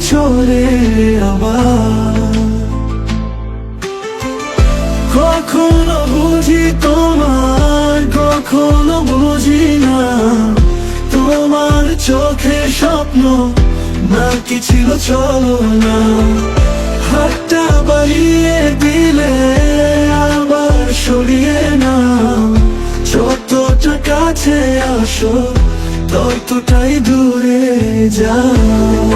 চলে আবার। কখনো বুঝি তোমার, কখনো বুঝি না, তোমার চোখে স্বপ্ন নাকি ছিল চলো না। হাতটা বাড়িয়ে দিলে আবার সরিয়ে না, যতটা কাছে আসো ততটাই দূরে যাও।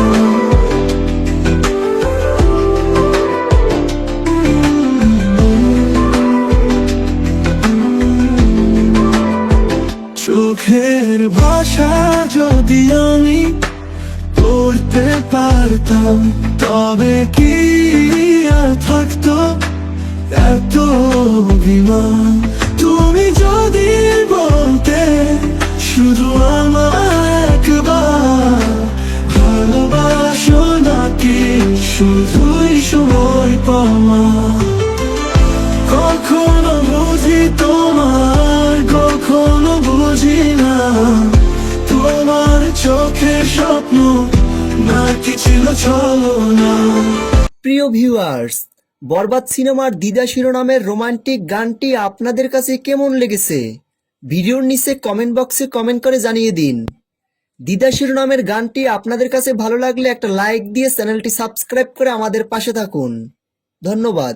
চোখের ভাষা যদি আমি পড়তে পারতাম, তবে কি আর থাকতো এত অভিমান। তুমি যদি বলতে শুধু আমার একবার, ভালোবাসো নাকি শুধুই সময় পাওয়া। কখনো বুঝি তোমার, কখনো বুঝি না, তোমার চোখে স্বপ্ন নাকি ছিল চলো না। প্রিয় ভিউয়ার্স, বরবাদ সিনেমার দিদা শিরোনামের রোমান্টিক গানটি আপনাদের কাছে কেমন লেগেছে ভিডিওর নিচে কমেন্ট বক্সে কমেন্ট করে জানিয়ে দিন। দিদা শিরোনামের গানটি আপনাদের কাছে ভালো লাগলে একটা লাইক দিয়ে চ্যানেলটি সাবস্ক্রাইব করে আমাদের পাশে থাকুন। ধন্যবাদ।